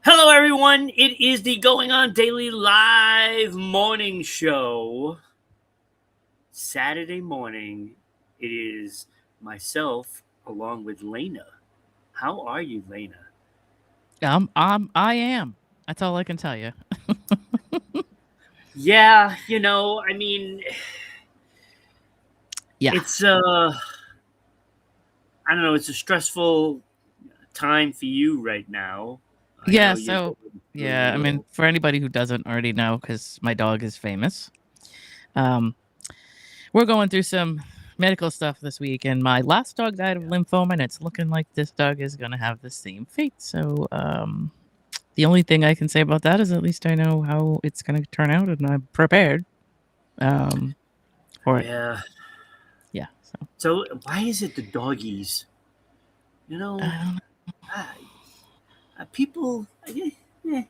Hello, everyone. It is the Going On Daily Live morning show. Saturday morning. It is myself along with Lena. How are you, Lena? I am. That's all I can tell you. Yeah, Yeah. it's I don't know, it's a stressful time for you right now. I Yeah. know you're So, going through a yeah. I mean, little. for anybody who doesn't already know, because my dog is famous, um, we're going through some medical stuff this week, and my last dog died of Yeah. lymphoma, and it's looking like this dog is going to have the same fate. So, the only thing I can say about that is at least I know how it's going to turn out, and I'm prepared um, for it. Yeah. Yeah. So, So why is it the doggies? You know, I don't uh, people, eh, you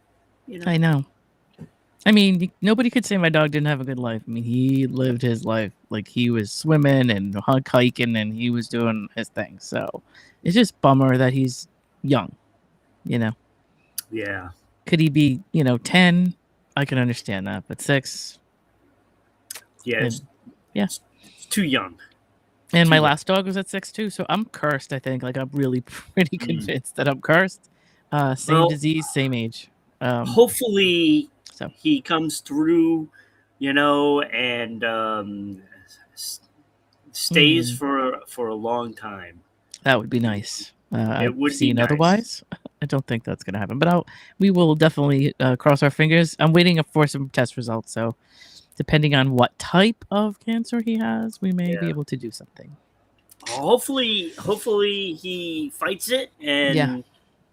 know. I know. I mean, nobody could say my dog didn't have a good life. I mean, he lived his life like he was swimming and hiking and he was doing his thing. So it's just bummer that he's young. You know, Yeah. could he be 10? I can understand that, but 6, Yeah, and yeah. it's too young. And Too my young. last dog was at 6 too, so I'm cursed. I think like I'm really pretty Mm. convinced that I'm cursed. Same Well, disease, same age. Um, hopefully so he comes through, and stays mm, for a long time. that would be nice. I've It would be seen nice. otherwise. I don't think that's going to happen, but we will definitely cross our fingers. I'm waiting for some test results, so depending on what type of cancer he has, we may be Yeah. able to do something. Hopefully he fights it Yeah.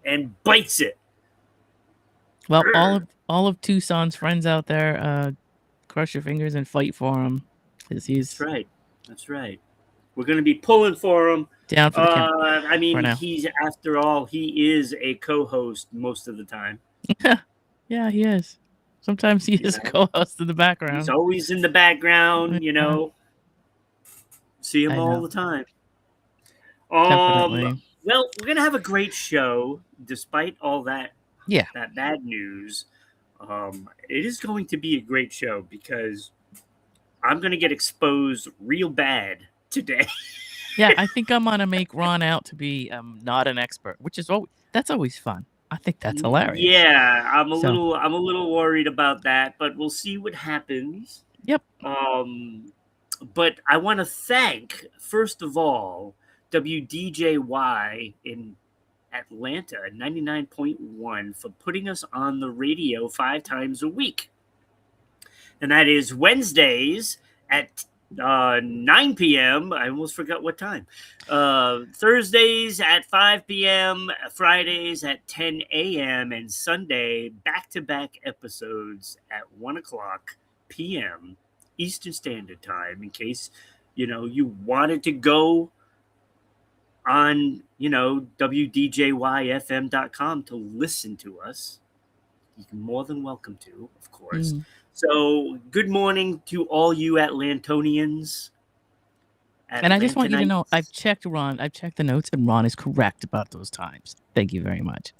and bites it. Well, all Urgh. of all of Tucson's friends out there, cross your fingers and fight for him, because That's he's right. That's right. We're going to be pulling for him. down for the count I for mean, now. he's after all, he is a co-host most of the time. Yeah, he is. Sometimes he You is a know, co-host in the he's background. always in the background. Yeah, See him I all know. the time. Um, Definitely. well, we're gonna have a great show, despite all Yeah. that bad news. It is going to be a great show because I'm gonna get exposed real bad today. Yeah, I think I'm gonna make Ron out to be not an expert, which is that's always fun. I think that's hilarious. Yeah, So, I'm a little worried about that, but we'll see what happens. yep. Um, but I want to thank first of all WDJY in Atlanta 99.1 for putting us on the radio 5 times a week. And that is Wednesdays at 9 p.m. I almost forgot what time. Thursdays at 5 p.m., Fridays at 10 a.m., and Sunday back to back episodes at 1 o'clock p.m. Eastern Standard Time in case you wanted to go on wdjyfm.com to listen to us. You're more than welcome to, of course. Mm. So, good morning to all you Atlantonians, And I just want you to know, Atlantanites. I've checked the notes, and Ron is correct about those times. Thank you very much.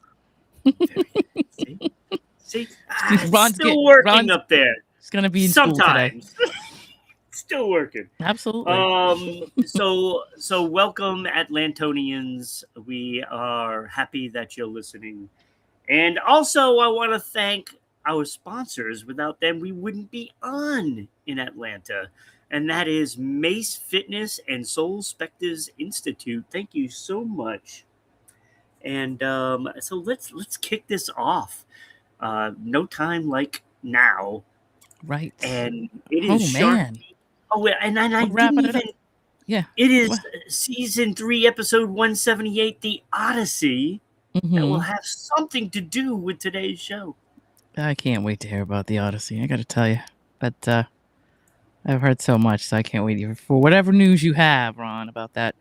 Very good. See, it's Ron's still get working Ron's up there. gonna be in school today. Sometimes, still working. Absolutely. So welcome, Atlantonians. We are happy that you're listening. And also, I want to thank our sponsors. Without them, we wouldn't be on in Atlanta. And that is Mace Fitness and Soul Specters Institute. Thank you so much. And so let's kick this off. No time like now, Right. and it is Oh Shark man, Week. Oh, and I we're didn't wrapping it even. up. Yeah. It is What? season 3, episode 178, the Odyssey, that will Hmm. have something to do with today's show. I can't wait to hear about the Odyssey. I got to tell you, but I've heard so much, so I can't wait for whatever news you have, Ron, about that.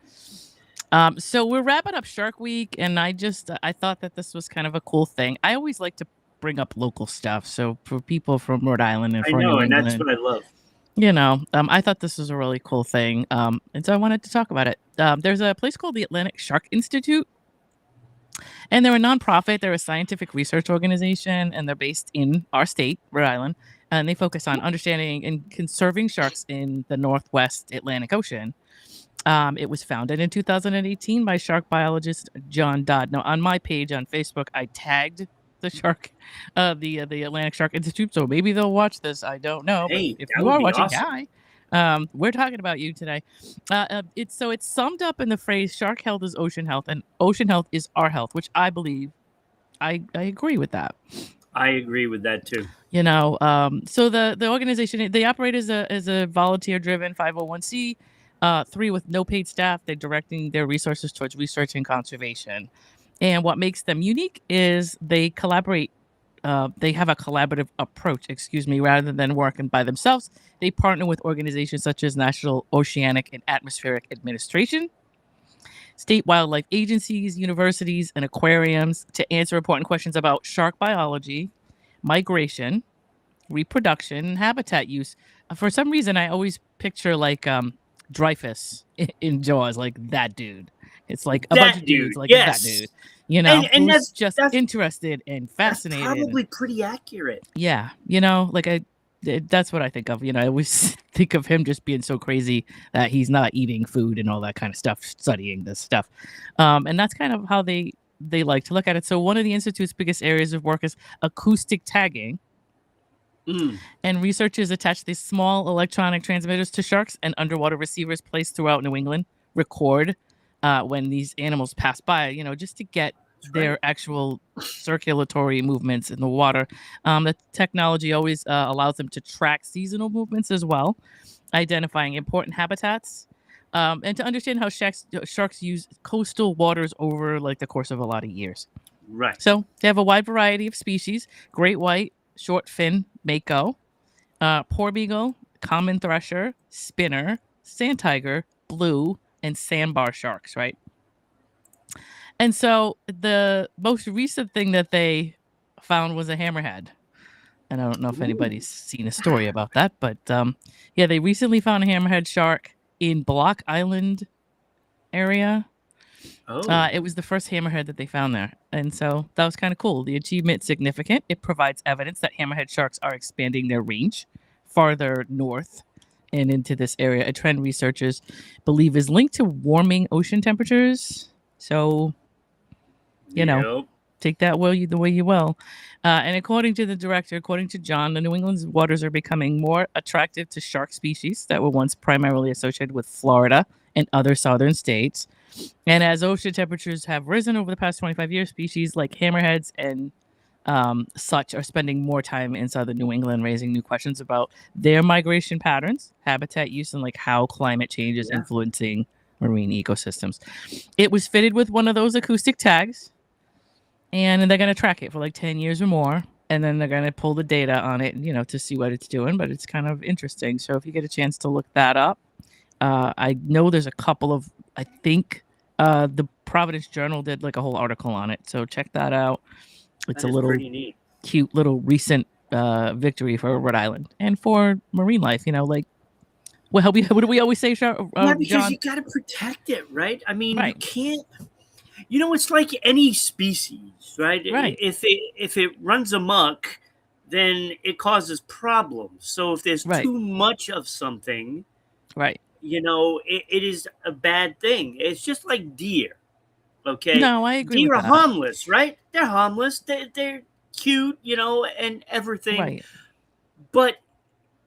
So we're wrapping up Shark Week, and I thought that this was kind of a cool thing. I always like to bring up local stuff, so for people from Rhode Island and I for know, New and that's England, what I love. I thought this was a really cool thing, and so I wanted to talk about it. There's a place called the Atlantic Shark Institute, And they're a nonprofit. They're a scientific research organization, and they're based in our state, Rhode Island. And they focus on understanding and conserving sharks in the Northwest Atlantic Ocean. It was founded in 2018 by shark biologist John Dodd. Now, on my page on Facebook, I tagged the shark, the Atlantic Shark Institute. So maybe they'll watch this. I don't know. But Hey, if that you would are be watching, awesome. hi. We're talking about you today. It's summed up in the phrase "shark health is ocean health," and ocean health is our health, which I believe I agree with that. I agree with that too. So the organization, they operate as a volunteer driven 501c. 3 with no paid staff. They're directing their resources towards research and conservation. And what makes them unique is they collaborate. They have a collaborative approach, rather than working by themselves. They partner with organizations such as National Oceanic and Atmospheric Administration, state wildlife agencies, universities, and aquariums to answer important questions about shark biology, migration, reproduction, and habitat use. For some reason, I always picture like Dreyfus in Jaws, like that dude. It's like a bunch That of dudes dude, like that dude, yes. And who's that's just that's interested and that's fascinated. probably pretty accurate. Yeah, that's what I think of. I always think of him just being so crazy that he's not eating food and all that kind of stuff, studying this stuff. And that's kind of how they like to look at it. So one of the Institute's biggest areas of work is acoustic tagging. And researchers attach these small electronic transmitters to sharks and underwater receivers placed throughout New England record when these animals pass by, just to get their actual circulatory movements in the water. The technology always allows them to track seasonal movements as well, identifying important habitats, and to understand how sharks use coastal waters over like the course of a lot of years. Right. So they have a wide variety of species: great white, short fin, mako, porbeagle, common thresher, spinner, sand tiger, blue, and sandbar sharks, right? And so the most recent thing that they found was a hammerhead. And I don't know if anybody's seen a story about that, but yeah, they recently found a hammerhead shark in Block Island area. It was the first hammerhead that they found there. And so that was kind of cool. The achievement significant. It provides evidence that hammerhead sharks are expanding their range farther north and into this area. A trend researchers believe is linked to warming ocean temperatures. So, take that the way you will. And according to the director, according to John, the New England's waters are becoming more attractive to shark species that were once primarily associated with Florida and other southern states. And as ocean temperatures have risen over the past 25 years, species like hammerheads and such are spending more time in southern New England, raising new questions about their migration patterns, habitat use, and like how climate change is influencing marine ecosystems. It was fitted with one of those acoustic tags, and they're going to track it for like 10 years or more. And then they're going to pull the data on it, to see what it's doing. But it's kind of interesting. So if you get a chance to look that up, I know there's a couple of, I think the Providence Journal did like a whole article on it. So check that out. It's a little cute little recent victory for Rhode Island and for marine life. What do we always say, because John? you got to protect it, right? I mean, you can't. It's like any species, right? If it runs amok, then it causes problems. So if there's too much of something, right, it is a bad thing. It's just like deer. Okay. No, I agree. Deer with are that. harmless, right? They're harmless. They're cute, and everything. Right. But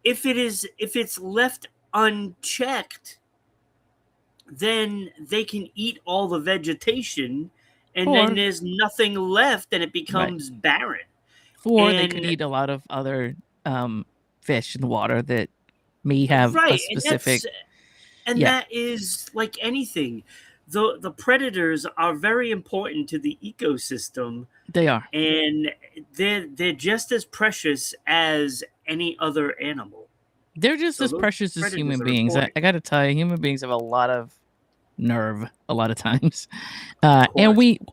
if it's left unchecked, then they can eat all the vegetation, and then there's nothing left, and it becomes barren. Or they could eat a lot of other fish in the water that may have a specific. And that is like anything. The predators are very important to the ecosystem. They are, and they're just as precious as any other animal. They're just as precious as human beings. I got to tell you, human beings have a lot of nerve a lot of times, and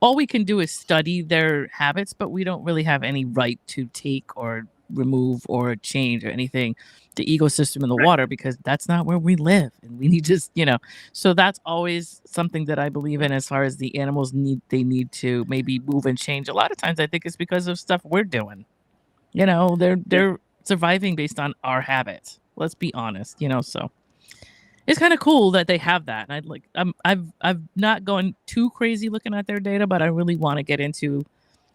all we can do is study their habits, but we don't really have any right to take or remove or change or anything the ecosystem in the water, because that's not where we live, and we need to, so that's always something that I believe in as far as the animals need to maybe move and change. A lot of times I think it's because of stuff we're doing. They're Yeah. they're surviving based on our habits. Let's be honest, so it's kind of cool that they have that. And I've not gone too crazy looking at their data, but I really want to get into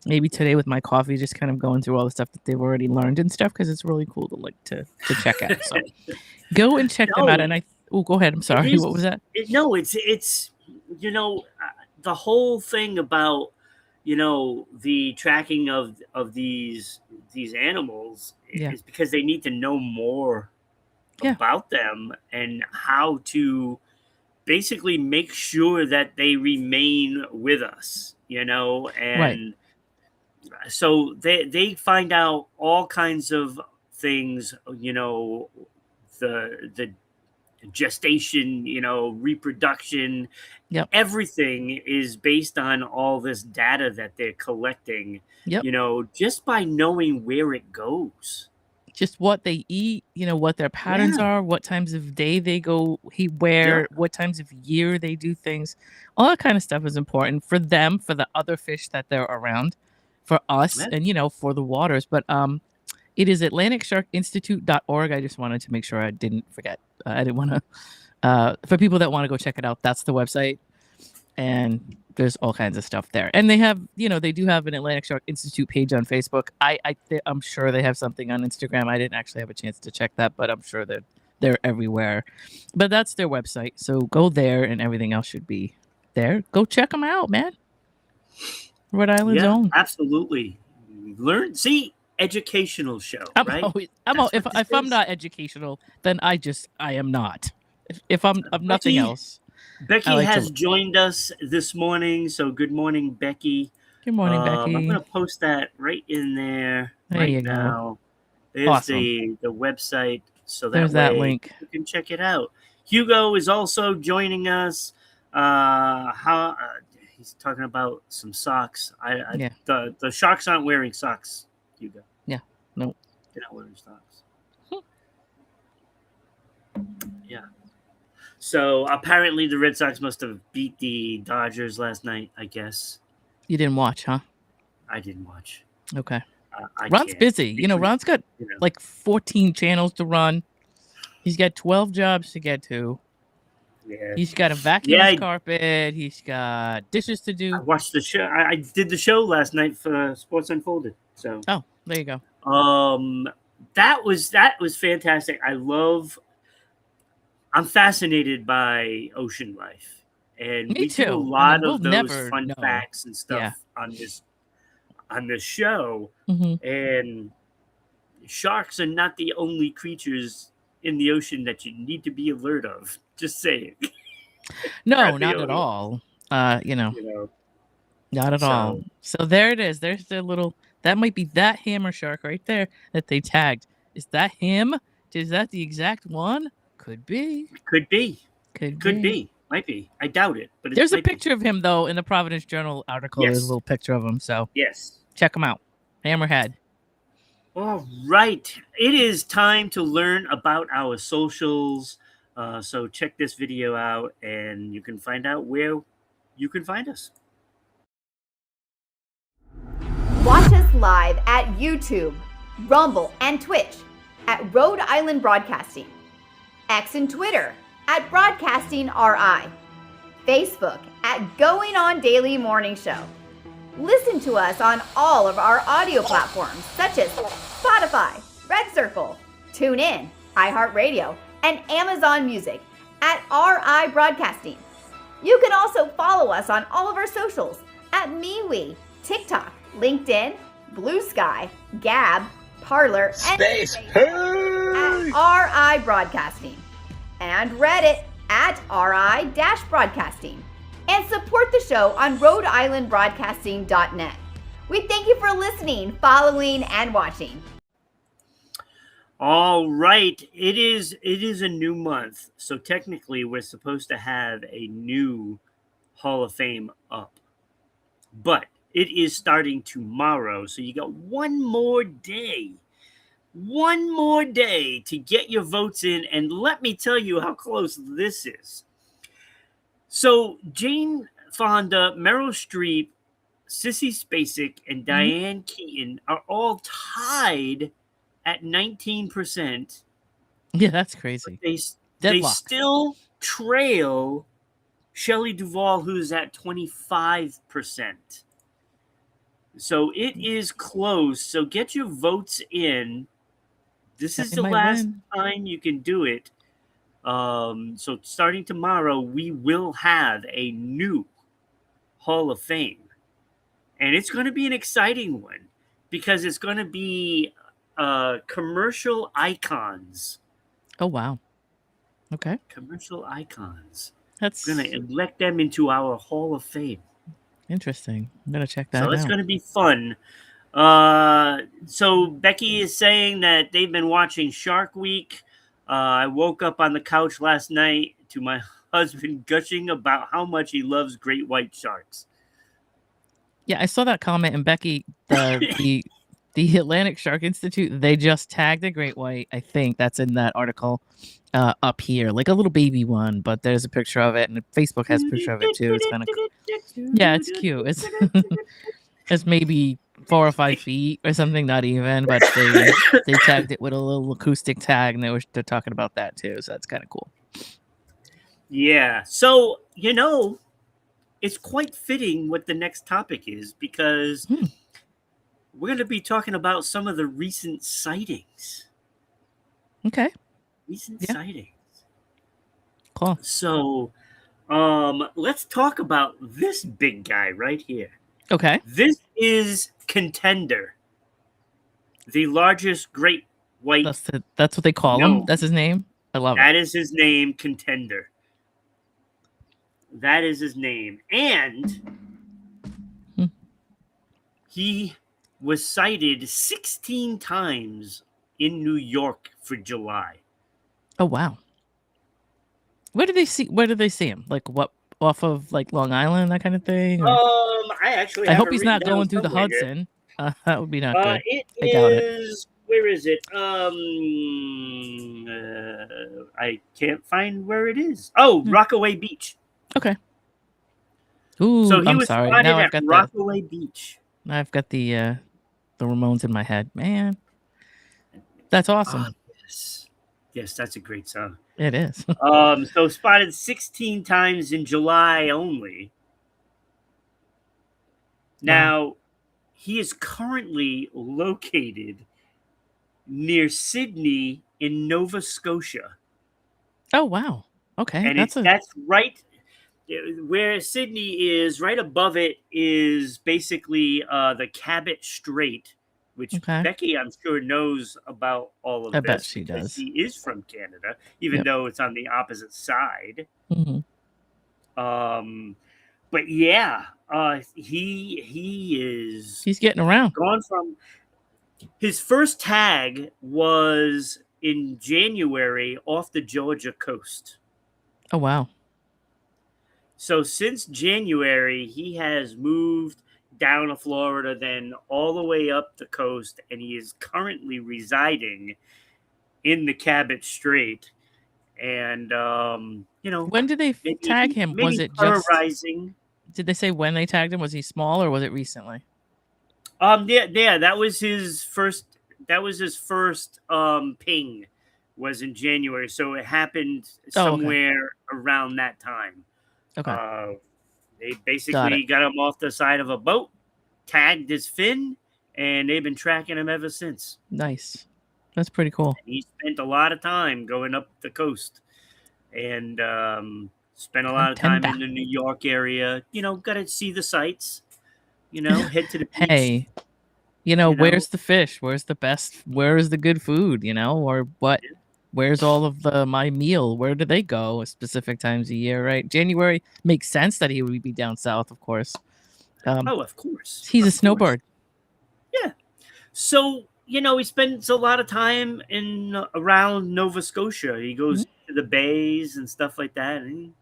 maybe today with my coffee, just kind of going through all the stuff that they've already learned and stuff, because it's really cool to check out. So go and check them out. No, And go ahead. I'm it sorry. What was is. that? No, it's the whole thing about the tracking of these animals Yeah. is because they need to know more Yeah. about them and how to basically make sure that they remain with us, Right. and so they find out all kinds of things, the gestation, reproduction, Yep. everything is based on all this data that they're collecting, Yep. just by knowing where it goes. Just what they eat, what their patterns Yeah. are, what times of day they go Yeah. where, what times of year they do things. All that kind of stuff is important for them, for the other fish that they're around, for us, Yeah. and for the waters. But it is AtlanticSharkInstitute.org. I just wanted to make sure I didn't forget. I didn't want to. For people that want to go check it out, that's the website, and there's all kinds of stuff there. And they have, they do have an Atlantic Shark Institute page on Facebook. I'm sure they have something on Instagram. I didn't actually have a chance to check that, but I'm sure that they're everywhere. But that's their website, so go there, and everything else should be there. Go check them out, man. Rhode Island's Yeah, own. absolutely. See, educational show, right? If I'm not educational, then I am not. If I'm nothing else. Becky like has joined us this morning, so good morning, Becky. Good morning, Becky. I'm going to post that right in there you now. Go. There's Awesome. the website, so there's that link. You can check it out. Hugo is also joining us. He's talking about some socks. The sharks aren't wearing socks, Hugo. Yeah, no, they're not wearing socks. Yeah. So apparently the Red Sox must have beat the Dodgers last night, I guess. You didn't watch, huh? I didn't watch. Okay. Ron's busy. Ron's got like 14 channels to run. He's got 12 jobs to get to. Yeah. He's got a vacuum his carpet. He's got dishes to do. I watched the show. I did the show last night for Sports Unfolded. So. Oh, there you go. That was fantastic. I'm fascinated by ocean life, and Me we too. do a lot we'll of those fun facts and stuff on this show. Mm-hmm. And sharks are not the only creatures in the ocean that you need to be alert of. Just saying. No, not at all. Not at all. So there it is. There's the little. That might be that hammer shark right there that they tagged. Is that him? Is that the exact one? Could be. Could be. Might be. I doubt it. But there's a picture of him though in the Providence Journal article. Yes. There's a little picture of him. So yes, check him out. Hammerhead. All right. It is time to learn about our socials. So check this video out, and you can find out where you can find us. Watch us live at YouTube, Rumble, and Twitch at Rhode Island Broadcasting. X and Twitter at Broadcasting RI. Facebook at Going On Daily Morning Show. Listen to us on all of our audio platforms such as Spotify, Red Circle, TuneIn, iHeartRadio, and Amazon Music at RI Broadcasting. You can also follow us on all of our socials at MeWe, TikTok, LinkedIn, Blue Sky, Gab, Parler, and Space at RI Broadcasting, and Reddit at RI-Broadcasting, and support the show on Rhode-IslandBroadcasting.net. We thank you for listening, following, and watching. All right, it is a new month, so technically we're supposed to have a new Hall of Fame up, but it is starting tomorrow, so you got one more day one more day to get your votes in, and let me tell you how close this is. So Jane Fonda, Meryl Streep, Sissy Spacek, and Diane Keaton are all tied at 19%. Yeah, that's crazy. They Deadlock. still trail Shelley Duvall, who's at 25%. So it is close. So get your votes in. This is the last time you can do it. So starting tomorrow, we will have a new Hall of Fame. And it's going to be an exciting one because it's going to be commercial icons. Oh, wow. Okay. Commercial icons. That's going to elect them into our Hall of Fame. Interesting. I'm going to check that out. So it's going to be fun. So Becky is saying that they've been watching Shark Week. I woke up on the couch last night to my husband gushing about how much he loves great white sharks. Yeah, I saw that comment, and Becky, the Atlantic Shark Institute, they just tagged a great white. I think that's in that article up here, like a little baby one, but there's a picture of it, and Facebook has a picture of it too. It's kind of yeah, it's cute. It's it's maybe 4 or 5 feet or something, not even, but they tagged it with a little acoustic tag, and they're talking about that too. So that's kind of cool. Yeah. So it's quite fitting what the next topic is because we're going to be talking about some of the recent sightings. Okay. Recent sightings. Cool. So let's talk about this big guy right here. Okay. This is Contender, the largest great white. That's what they call him. That's his name. I love it. That is his name, Contender. That is his name. And he was sighted 16 times in New York for July. Oh, wow. Where did they see him? Like what, off of like Long Island, that kind of thing? Or? I hope he's not going through the Hudson. That would be not good. I doubt it. Where is it? I can't find where it is. Oh, Rockaway Beach. Okay. Ooh, so he I'm was sorry. spotted Now I've at got Rockaway Beach. I've got the Ramones in my head. Man, that's awesome. Yes, that's a great song. It is. So spotted 16 times in July only. Now, he is currently located near Sydney in Nova Scotia. Oh, wow. Okay. And that's right where Sydney is. Right above it is basically the Cabot Strait, which Becky, I'm sure, knows about all of this. I bet she does. She is from Canada, even though it's on the opposite side. Mm-hmm. But yeah, he's getting around. Gone from his first tag was in January off the Georgia coast. Oh, wow. So since January, he has moved down to Florida, then all the way up the coast, and he is currently residing in the Cabot Strait. And when did they tag him? Was it terrorizing? Did they say when they tagged him? Was he small or was it recently? Yeah, that was his first. That was his first ping. Was in January, so it happened somewhere around that time. Okay. They basically got him off the side of a boat, tagged his fin, and they've been tracking him ever since. Nice. That's pretty cool. And he spent a lot of time going up the coast and spent a lot of time in the New York area. Got to see the sights. Head to the beach. Hey, where's the fish? Where's the best? Where is the good food? Or what? Where's all of my meal? Where do they go at specific times a year, right? January makes sense that he would be down south, of course. Of course. He's a snowbird. Yeah. So, he spends a lot of time around Nova Scotia. He goes to the bays and stuff like that. And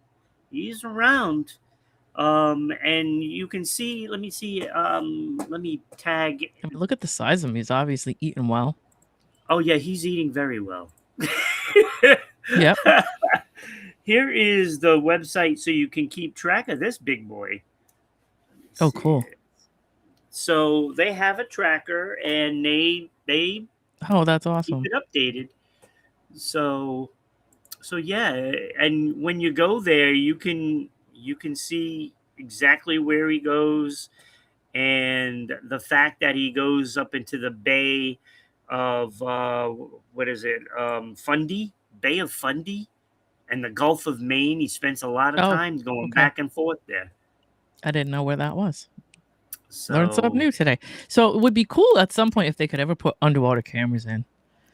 he's around. And you can see, let me see, let me tag. Look at the size of him. He's obviously eating well. Oh yeah, he's eating very well. Yep. Here is the website so you can keep track of this big boy. Oh, cool. So they have a tracker and they Oh, that's keep awesome. it updated. So yeah, and when you go there, you can see exactly where he goes, and the fact that he goes up into the bay of what is it, Fundy, Bay of Fundy, and the Gulf of Maine. He spends a lot of Oh, time going okay. back and forth there. I didn't know where that was. So, Learned something new today. So it would be cool at some point if they could ever put underwater cameras in.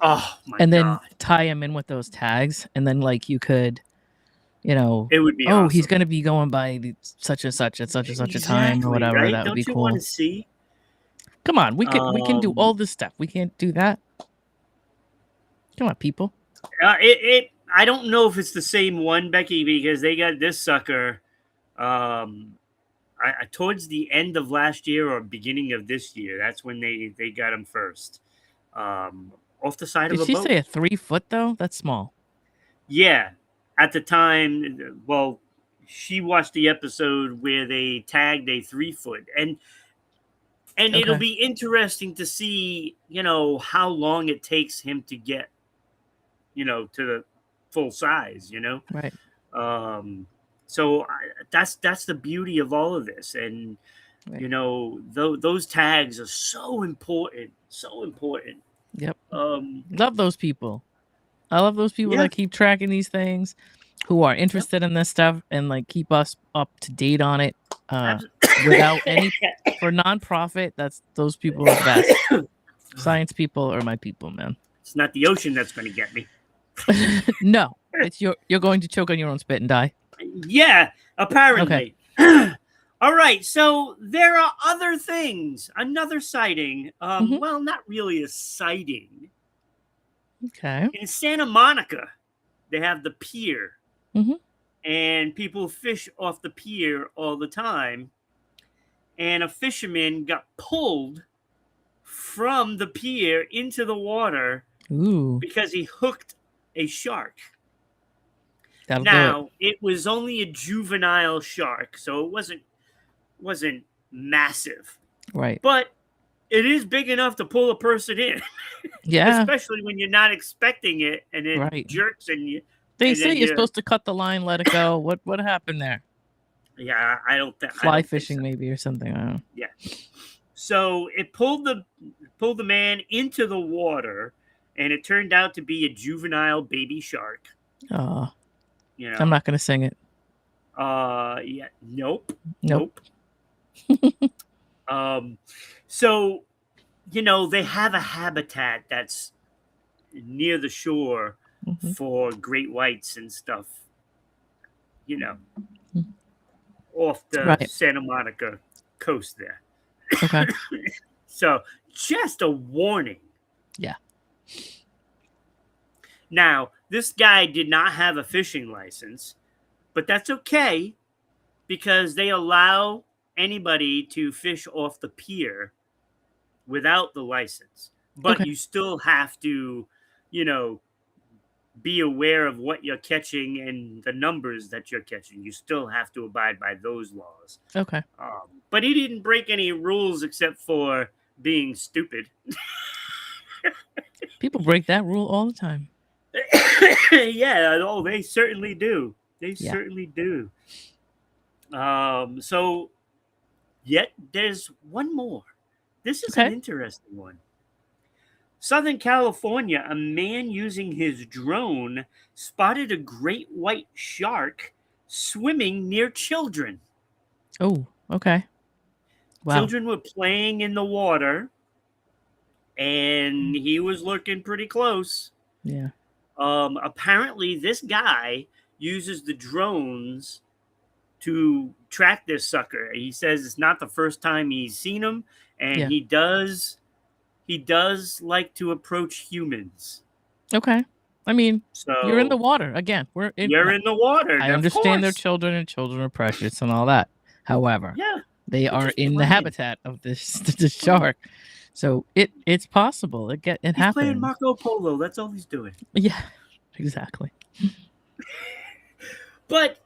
Oh my and then God. tie them in with those tags, and then like you could, It would be oh, awesome. he's gonna be going by such and such at such and such a time or whatever. Right? That would Don't be you cool. want to see? Come on, we can do all this stuff. We can't do that. Come on, people. I don't know if it's the same one, Becky, because they got this sucker towards the end of last year or beginning of this year. That's when they got him first. Off the side Did of a she boat. say a 3 foot though? That's small. Yeah. At the time, well, she watched the episode where they tagged a 3 foot, and it'll Okay. be interesting to see, how long it takes him to get, to the full size, Right. So that's the beauty of all of this, and Right. those tags are so important, Yep. Love those people. I love those people that keep tracking these things, who are interested in this stuff and like keep us up to date on it. Without any for nonprofit, those people are the best. Science people are my people, man. It's not the ocean that's going to get me. No, it's you're going to choke on your own spit and die. Yeah, apparently. Okay. All right, so there are other things. Another sighting. Well, not really a sighting. Okay. In Santa Monica, they have the pier, and people fish off the pier all the time. And a fisherman got pulled from the pier into the water because he hooked a shark. Now, it was only a juvenile shark, so it wasn't massive. Right. But it is big enough to pull a person in. Yeah. Especially when you're not expecting it and it jerks and you. They say you're supposed to cut the line, let it go. What happened there? Yeah, I don't think fly fishing maybe or something. I don't know. Yeah. So it pulled the man into the water, and it turned out to be a juvenile baby shark. Oh. I'm not gonna sing it. Yeah. Nope. So, they have a habitat that's near the shore for great whites and stuff. Off the Santa Monica coast there. Okay. So, just a warning. Yeah. Now, this guy did not have a fishing license, but that's okay because they allow anybody to fish off the pier without the license. But you still have to, be aware of what you're catching and the numbers that you're catching. You still have to abide by those laws. Okay. But he didn't break any rules except for being stupid. People break that rule all the time. Yeah, they certainly do. They certainly do. So, yet there's one more. This is an interesting one. Southern California, a man using his drone spotted a great white shark swimming near children. Oh, okay. Wow. Children were playing in the water, and he was looking pretty close. Yeah. Apparently, this guy uses the drones to track this sucker. He says it's not the first time he's seen him, and he does like to approach humans. Okay. I mean, you're in the water. Again, you're in the water. I understand they're children and children are precious and all that. However, They are just in the playing. habitat of this shark. So it's possible. It He's happens. playing Marco Polo. That's all he's doing. Yeah, exactly. But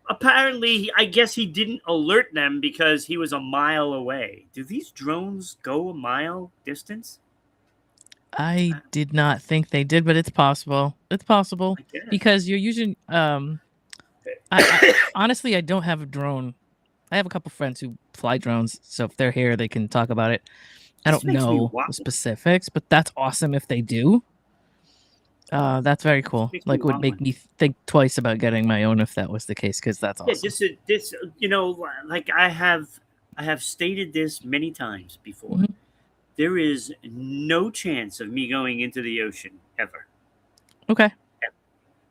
apparently, I guess he didn't alert them because he was a mile away. Do these drones go a mile distance? I did not think they did, but it's possible. It's possible I guess. because you're using. Honestly, I don't have a drone. I have a couple friends who fly drones, so if they're here, they can talk about it. I This don't makes me know wild. the specifics, but that's awesome if they do. That's very cool. Makes me Like, would want make one. me think twice about getting my own if that was the case, because that's Yeah, awesome. this you know, like I have stated this many times before. Mhm. There is no chance of me going into the ocean ever. Okay.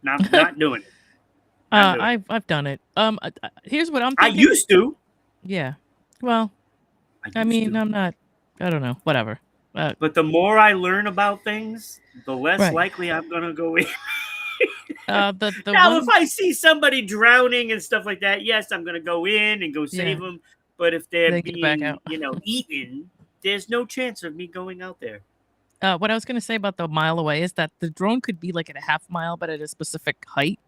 Not doing it. Not doing it. I've done it. Here's what I'm I thinking. used to. Yeah. Well, I used mean, to. I'm not. I don't know. Whatever. But the more I learn about things, the less Right. likely I'm gonna go in. The Now, one. if I see somebody drowning and stuff like that, yes, I'm gonna go in and go save them. But if they're They get back being, out. eaten, there's no chance of me going out there. What I was gonna say about the mile away is that the drone could be like at a half mile, but at a specific height,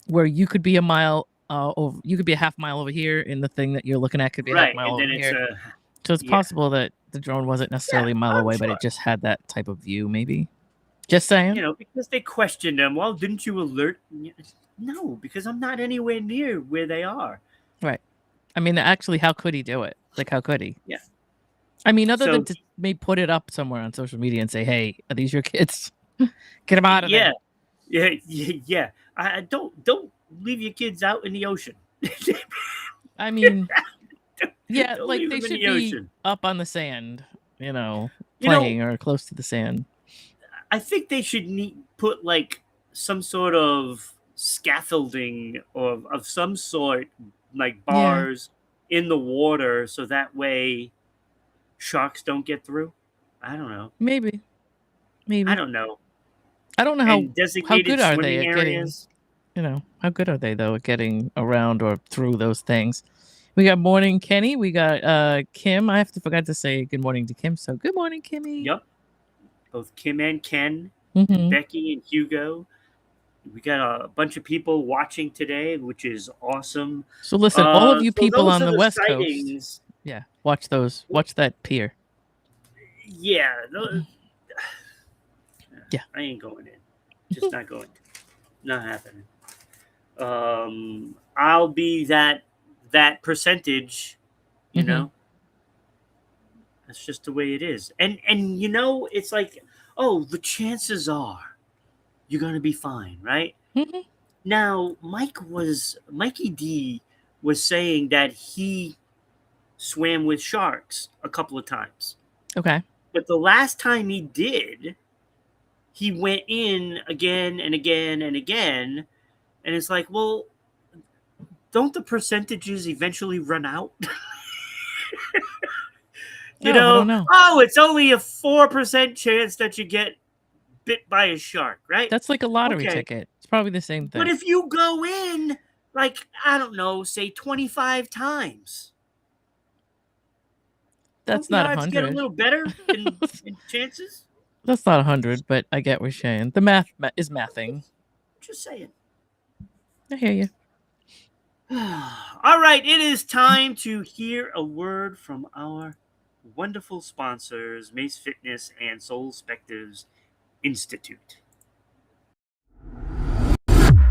where you could be a mile. You could be a half mile over here, and the thing that you're looking at could be a half Right, mile and then over it's here. So it's possible that the drone wasn't necessarily a mile I'm away, but sure. it just had that type of view, maybe. Just saying. Because they questioned them. Well, didn't you alert? No, because I'm not anywhere near where they are. Right. I mean, actually, how could he do it? Like, how could he? Yeah. I mean, other So- than to maybe put it up somewhere on social media and say, "Hey, are these your kids? Get them out of there." Yeah. I don't leave your kids out in the ocean. I mean, yeah, Don't like leave they them in should the be ocean. up on the sand, playing or close to the sand. I think they should put like some sort of scaffolding or of some sort, like bars in the water, so that way sharks don't get through. I don't know. Maybe. I don't know. I don't know And how designated good are swimming they at areas. getting, how good are they though at getting around or through those things? We got morning Kenny. We got Kim. I forgot to say good morning to Kim. So good morning, Kimmy. Yep. Both Kim and Ken, Mhm. Becky and Hugo. We got a bunch of people watching today, which is awesome. So listen, all of you people those on are the West sightings. Coast, watch those. Watch that pier. Yeah. Yeah. I ain't going in. Just not going. Not happening. I'll be that percentage, you know. That's just the way it is. And it's like, oh, the chances are you're gonna be fine, right? Mhm. Now, Mikey D was saying that he swam with sharks a couple of times. Okay. But the last time he did, he went in again and again and again. And it's like, well, don't the percentages eventually run out? I don't know. Oh, it's only a 4% chance that you get bit by a shark, right? That's like a lottery ticket. It's probably the same thing. But if you go in, like, I don't know, say 25 times. That's don't not the odds get a 100. little better in chances? That's not 100, but I get what you're saying. The math is mathing. Just saying. I hear you. All right, it is time to hear a word from our wonderful sponsors, Mace Fitness and Soul Spectives Institute.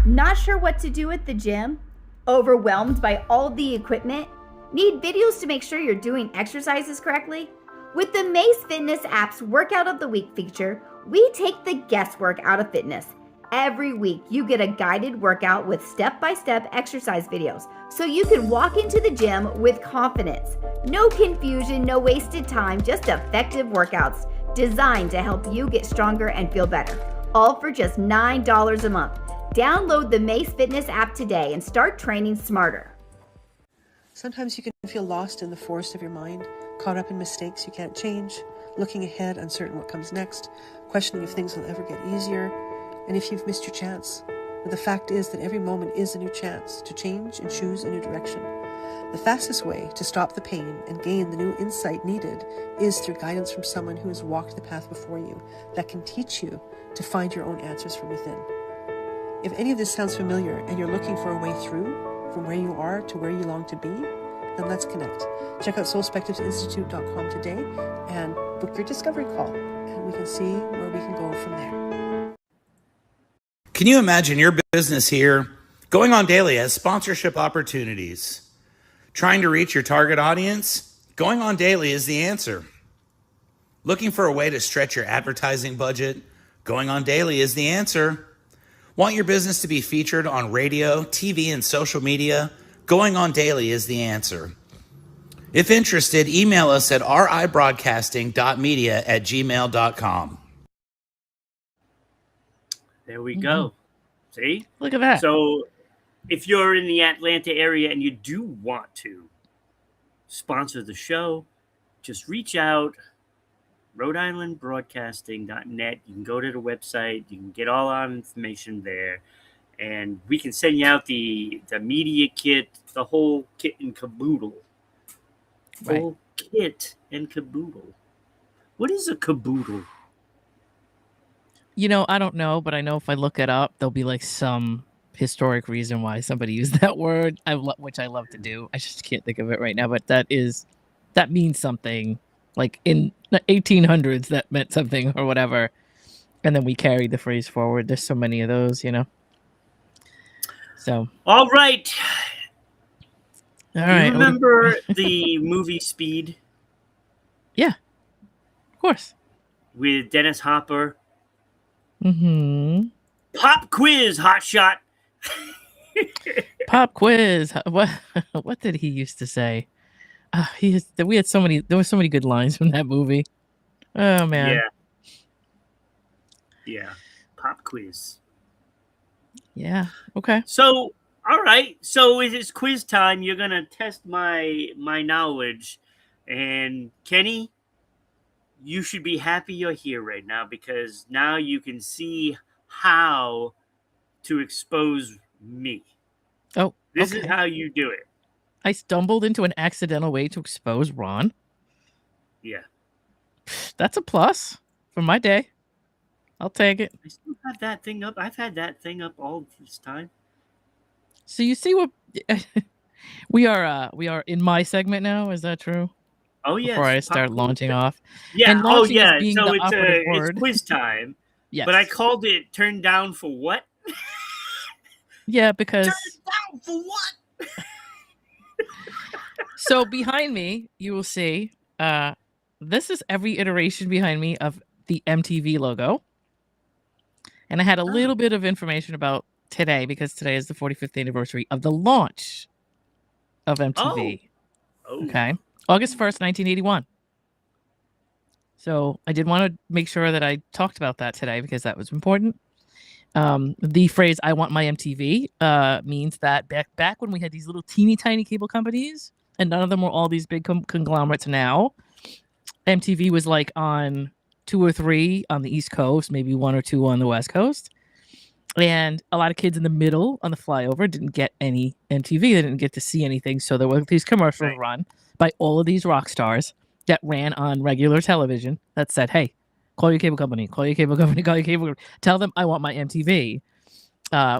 Not sure what to do at the gym? Overwhelmed by all the equipment? Need videos to make sure you're doing exercises correctly? With the Mace Fitness app's Workout of the Week feature, we take the guesswork out of fitness. Every week, you get a guided workout with step-by-step exercise videos, so you can walk into the gym with confidence. No confusion, no wasted time, just effective workouts designed to help you get stronger and feel better. All for just $9 a month. Download the Mace Fitness app today and start training smarter. Sometimes you can feel lost in the forest of your mind, caught up in mistakes you can't change, looking ahead, uncertain what comes next, questioning if things will ever get easier, and if you've missed your chance. But the fact is that every moment is a new chance to change and choose a new direction. The fastest way to stop the pain and gain the new insight needed is through guidance from someone who has walked the path before you that can teach you to find your own answers from within. If any of this sounds familiar and you're looking for a way through from where you are to where you long to be, then let's connect. Check out soulspectivesinstitute.com today and book your discovery call, and we can see where we can go from there. Can you imagine your business here? Going On Daily has sponsorship opportunities. Trying to reach your target audience? Going On Daily is the answer. Looking for a way to stretch your advertising budget? Going On Daily is the answer. Want your business to be featured on radio, TV, and social media? Going On Daily is the answer. If interested, email us at ribroadcasting.media@gmail.com. There we go. See? Look at that. So if you're in the Atlanta area and you do want to sponsor the show, just reach out, Rhode-IslandBroadcasting.net. You can go to the website. You can get all our information there. And we can send you out the media kit, the whole kit and caboodle. Full kit and caboodle. What is a caboodle? I don't know, but I know if I look it up, there'll be like some historic reason why somebody used that word, which I love to do. I just can't think of it right now, but that means something. Like in the 1800s, that meant something or whatever, and then we carried the phrase forward. There's so many of those, So. All right. All right. You remember the movie Speed? Yeah, of course. With Dennis Hopper. Mm-hmm. Pop quiz, hot shot. Pop quiz. What did he used to say? There were so many good lines from that movie. Oh man. Yeah. Pop quiz. Yeah. Okay. So, all right. So it is quiz time. You're gonna test my knowledge, and Kenny, you should be happy you're here right now because now you can see how to expose me. Oh, this is how you do it. I stumbled into an accidental way to expose Ron. Yeah. That's a plus for my day. I'll take it. I still have that thing up. I've had that thing up all this time. So you see what we are in my segment now, is that true? Oh yeah. Before I start launching off. Yeah. And launching is So being the operative word. it's quiz time. Yes. But I called it turned down for what? Yeah, because turned down for what? So behind me, you will see, this is every iteration behind me of the MTV logo. And I had a little bit of information about today because today is the 45th anniversary of the launch of MTV. Oh. Okay. August 1st, 1981. So I did want to make sure that I talked about that today because that was important. The phrase "I want my MTV" means that back when we had these little teeny tiny cable companies, and none of them were all these big conglomerates now. MTV was like on 2 or 3 on the East Coast, maybe 1 or 2 on the West Coast, and a lot of kids in the middle on the flyover didn't get any MTV. They didn't get to see anything, so there were these commercials run by all of these rock stars that ran on regular television that said, "Hey, call your cable company, call your cable company, call your cable company. Tell them I want my MTV,"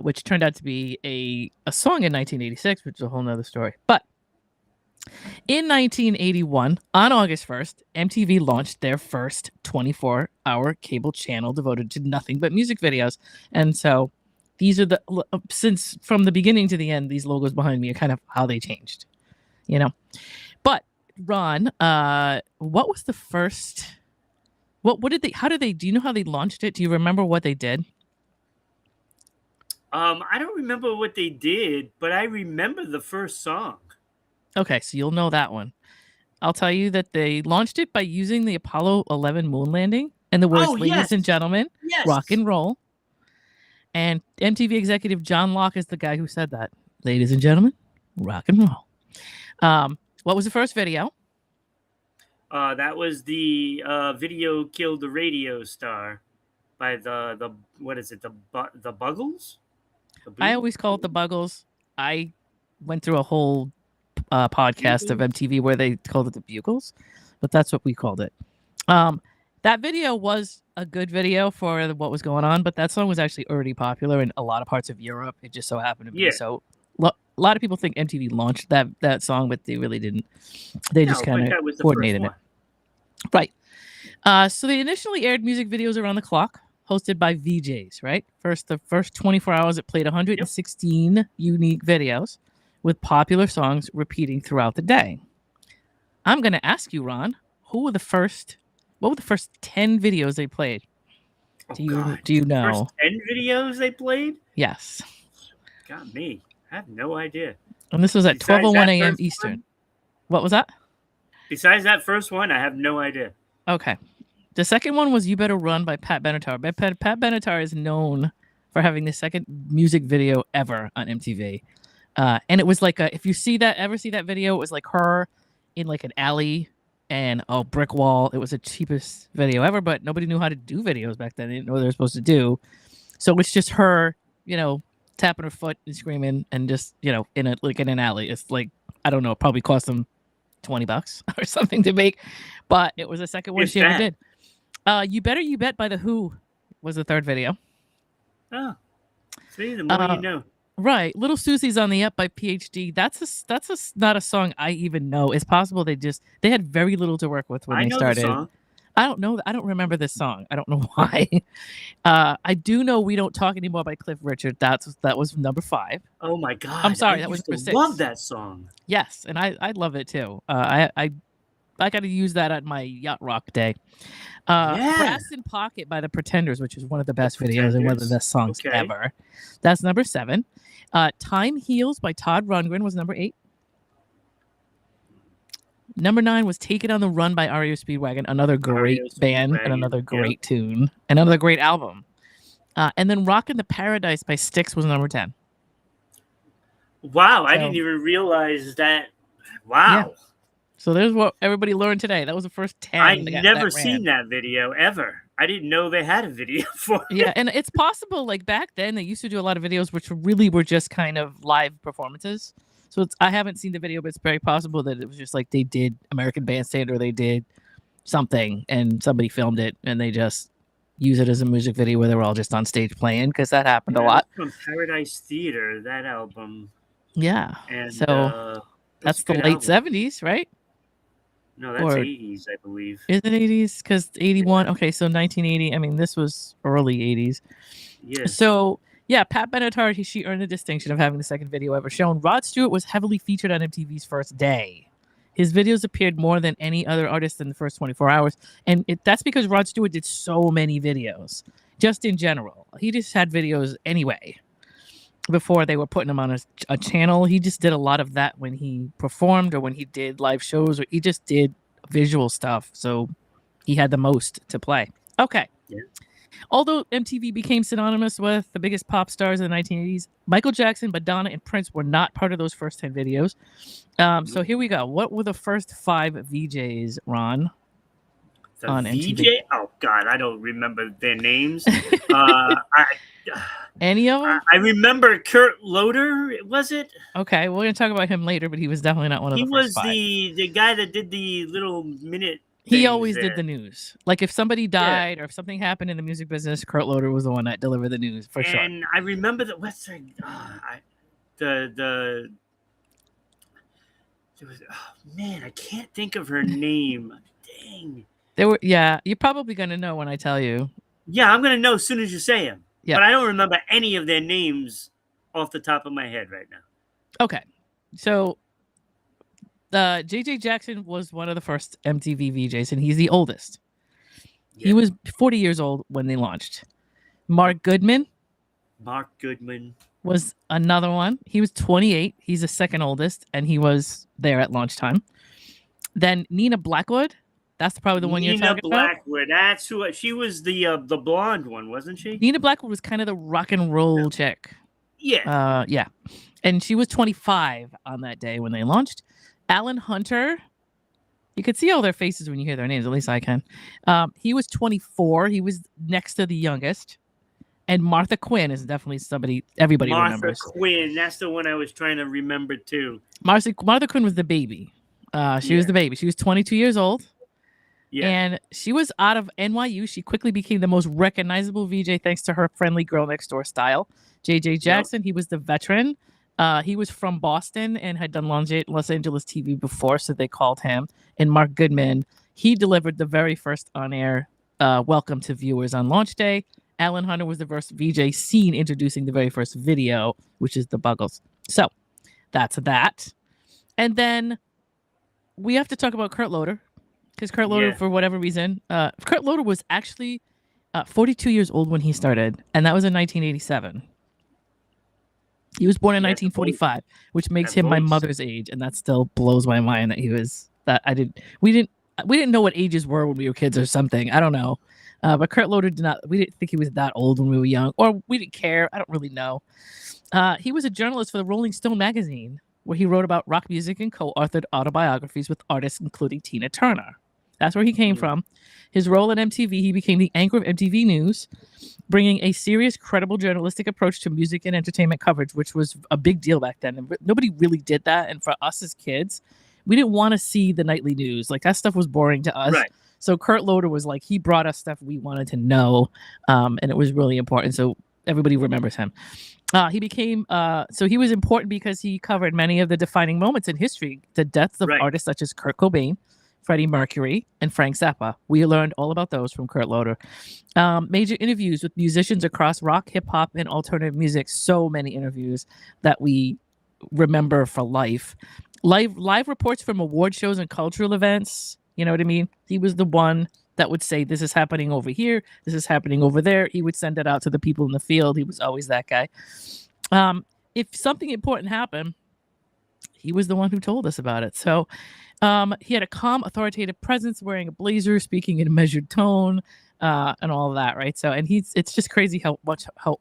which turned out to be a song in 1986, which is a whole nother story. But in 1981, on August 1st, MTV launched their first 24-hour cable channel devoted to nothing but music videos. And so these are since from the beginning to the end, these logos behind me are kind of how they changed, But Ron, what was the first... What did they? How did they? Do you know how they launched it? Do you remember what they did? I don't remember what they did, but I remember the first song. Okay, so you'll know that one. I'll tell you that they launched it by using the Apollo 11 moon landing and the words "Ladies and gentlemen, rock and roll." And MTV executive John Locke is the guy who said that. "Ladies and gentlemen, rock and roll." What was the first video? That was the video killed the radio star by the what is it, the Buggles? I always call it the Buggles. I went through a whole podcast of MTV where they called it the Bugles, but that's what we called it. That video was a good video for what was going on, but that song was actually already popular in a lot of parts of Europe. It just so happened to be. Yeah. So a lot of people think MTV launched that song, but they really didn't. They just kind of coordinated it. Right. So they initially aired music videos around the clock, hosted by VJs, right? The first 24 hours, it played 116 unique videos with popular songs repeating throughout the day. I'm going to ask you, Ron, what were the first 10 videos they played? Do you know? First 10 videos they played? Yes. Got me. I have no idea. And this was at 12:01 a.m. Eastern. One? What was that? Besides that first one, I have no idea. Okay. The second one was You Better Run by Pat Benatar. Pat Benatar is known for having the second music video ever on MTV. And it was like if you ever see that video, it was like her in like an alley and a brick wall. It was the cheapest video ever, but nobody knew how to do videos back then. They didn't know what they were supposed to do. So it's just her, tapping her foot and screaming and just, in an alley. It's like, I don't know, it probably cost them $20 or something to make, but it was the second one she ever did. You Better You Bet by The Who was the third video. Oh, see, the more you know. Right. Little Susie's on the Up by PhD. That's not a song I even know. It's possible they had very little to work with when they started. The song. I don't know. I don't remember this song. I don't know why. I do know We Don't Talk Anymore by Cliff Richard. That was number 5. Oh my God. I'm sorry. That was number 6. Love that song. Yes. And I love it too. I got to use that at my yacht rock day. Brass in Pocket by The Pretenders, which is one of the best videos and one of the best songs ever. That's number 7. Time Heals by Todd Rundgren was number 8. Number 9 was Take It on the Run by REO Speedwagon, another great band and another great tune, another great album. And then Rockin' the Paradise by Styx was number 10. Wow, I didn't even realize that. Wow. Yeah. So there's what everybody learned today. That was the first 10. I've never seen that video ever. I didn't know they had a video for it. Yeah, and it's possible, like back then, they used to do a lot of videos which really were just kind of live performances. So I haven't seen the video, but it's very possible that it was just like they did American Bandstand or they did something and somebody filmed it and they just use it as a music video where they were all just on stage playing, because that happened a lot. From Paradise Theater, that album. Yeah. And, so that's the late 70s, right? No, that's 80s, I believe. Is it 80s? Because 81. Yeah. Okay, so 1980. I mean, this was early 80s. Yeah. So, yeah, Pat Benatar, she earned the distinction of having the second video ever shown. Rod Stewart was heavily featured on MTV's first day. His videos appeared more than any other artist in the first 24 hours. And that's because Rod Stewart did so many videos, just in general. He just had videos anyway. Before they were putting him on a channel, he just did a lot of that when he performed or when he did live shows, or he just did visual stuff. So he had the most to play. Okay. Yeah. Although MTV became synonymous with the biggest pop stars in the 1980s, Michael Jackson, Madonna, and Prince were not part of those first 10 videos. So here we go. What were the first 5 VJs, Ron? On VJ? MTV? Oh, God, I don't remember their names. Any of them? I remember Kurt Loder, was it? Okay, we're going to talk about him later, but he was definitely not one of the first 5. He was the guy that did the little minute. He always did the news. Like if somebody died or if something happened in the music business, Kurt Loder was the one that delivered the news for sure. And I remember that man, I can't think of her name. Dang. You're probably gonna know when I tell you. Yeah, I'm gonna know as soon as you say them. Yeah. But I don't remember any of their names off the top of my head right now. Okay. So JJ Jackson was one of the first MTV VJs, and he's the oldest. Yeah. He was 40 years old when they launched. Mark Goodman was another one. He was 28. He's the second oldest, and he was there at launch time. Then Nina Blackwood. That's probably the one you're talking about. Nina Blackwood. That's who she was. The blonde one, wasn't she? Nina Blackwood was kind of the rock and roll chick. Yeah. Yeah. And she was 25 on that day when they launched. Alan Hunter. You could see all their faces when you hear their names. At least I can. He was 24. He was next to the youngest. And Martha Quinn is definitely somebody everybody Martha remembers. Quinn. That's the one I was trying to remember too. Martha Quinn was the baby. She was Yeah. the baby. She was 22 years old. Yeah. And she was out of NYU. She quickly became the most recognizable VJ thanks to her friendly girl next door style. JJ Jackson, he was the veteran. He was from Boston and had done Los Angeles TV before, so they called him. And Mark Goodman, he delivered the very first on-air welcome to viewers on launch day. Alan Hunter was the first VJ seen introducing the very first video, which is the Buggles. So that's that. And then we have to talk about Kurt Loder. Because Kurt Loder, for whatever reason, Kurt Loder was actually 42 years old when he started, and that was in 1987. He was born in 1945, which makes him my mother's age, and that still blows my mind that he was that. We didn't know what ages were when we were kids or something. I don't know, but Kurt Loder did not. We didn't think he was that old when we were young, or we didn't care. I don't really know. He was a journalist for the Rolling Stone magazine, where he wrote about rock music and co-authored autobiographies with artists including Tina Turner. That's where he came from. His role at MTV, he became the anchor of MTV News, bringing a serious, credible journalistic approach to music and entertainment coverage, which was a big deal back then. And nobody really did that. And for us as kids, we didn't want to see the nightly news. Like, that stuff was boring to us. Right. So Kurt Loder was like, he brought us stuff we wanted to know. And it was really important. So everybody remembers him. He became, so he was important because he covered many of the defining moments in history, the deaths of artists such as Kurt Cobain, Freddie Mercury, and Frank Zappa. We learned all about those from Kurt Loder. Major interviews with musicians across rock, hip hop, and alternative music. So many interviews that we remember for life. Live reports from award shows and cultural events. You know what I mean? He was the one that would say, this is happening over here. This is happening over there. He would send it out to the people in the field. He was always that guy. If something important happened, he was the one who told us about it. So he had a calm, authoritative presence, wearing a blazer, speaking in a measured tone, and all of that, right? So, and it's just crazy how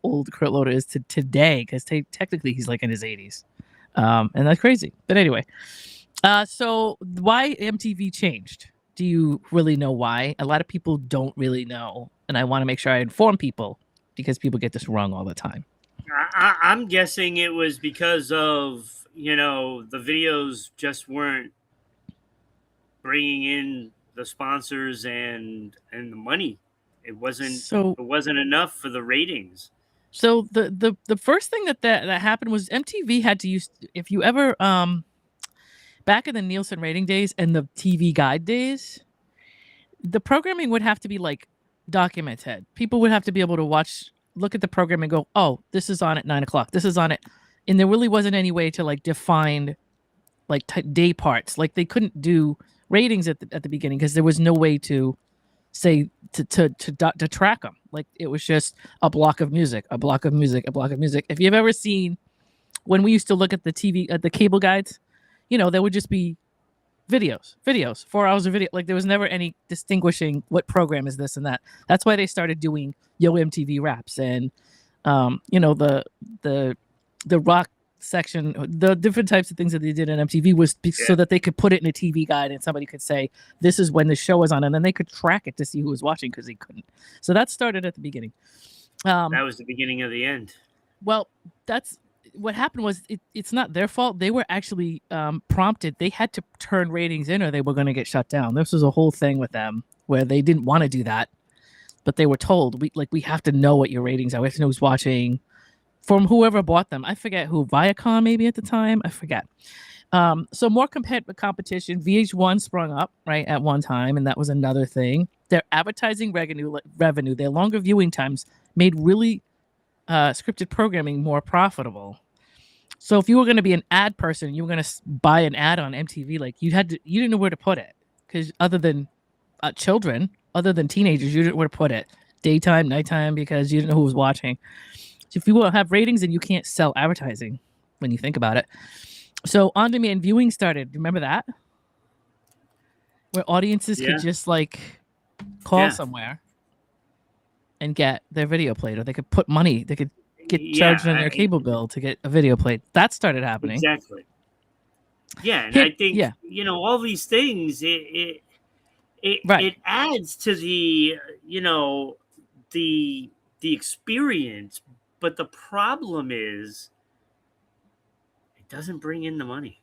old Kurt Loder is today, because technically he's like in his 80s. And that's crazy. But anyway, so why MTV changed? Do you really know why? A lot of people don't really know, and I want to make sure I inform people, because people get this wrong all the time. I'm guessing it was because of, the videos just weren't bringing in the sponsors and the money. It wasn't enough for the ratings. So the first thing that happened was MTV had to use, if you ever back in the Nielsen rating days and the TV guide days, the programming would have to be like documented. People would have to be able to look at the program and go, oh, this is on at 9:00. This is on it. And there really wasn't any way to like define like day parts. Like, they couldn't do ratings at the beginning because there was no way to say to track them. Like, it was just a block of music, a block of music, a block of music. If you've ever seen, when we used to look at the TV, at the cable guides, there would just be videos, 4 hours of video. Like, there was never any distinguishing what program is this and that. That's why they started doing Yo MTV Raps and the rock section, the different types of things that they did on MTV was so that they could put it in a TV guide and somebody could say, this is when the show was on, and then they could track it to see who was watching, because they couldn't. So that started at the beginning. That was the beginning of the end. Well, that's what happened. Was it's not their fault. They were actually prompted. They had to turn ratings in or they were going to get shut down. This was a whole thing with them where they didn't want to do that, but they were told, we have to know what your ratings are. We have to know who's watching, from whoever bought them. I forget who, Viacom maybe at the time. I forget. So more competition. VH1 sprung up right at one time, and that was another thing. Their advertising revenue, their longer viewing times made really scripted programming more profitable. So if you were going to be an ad person, you were going to buy an ad on MTV. Like, you didn't know where to put it, because other than children, other than teenagers, you didn't know where to put it. Daytime, nighttime, because you didn't know who was watching. So if you want to have ratings, and you can't sell advertising when you think about it. So on-demand viewing started. Remember that? Where audiences could just like call somewhere and get their video played, or they could put money. They could get charged on their cable bill to get a video played. That started happening. Exactly. Yeah, and I think all these things it adds to the the experience, but the problem is it doesn't bring in the money.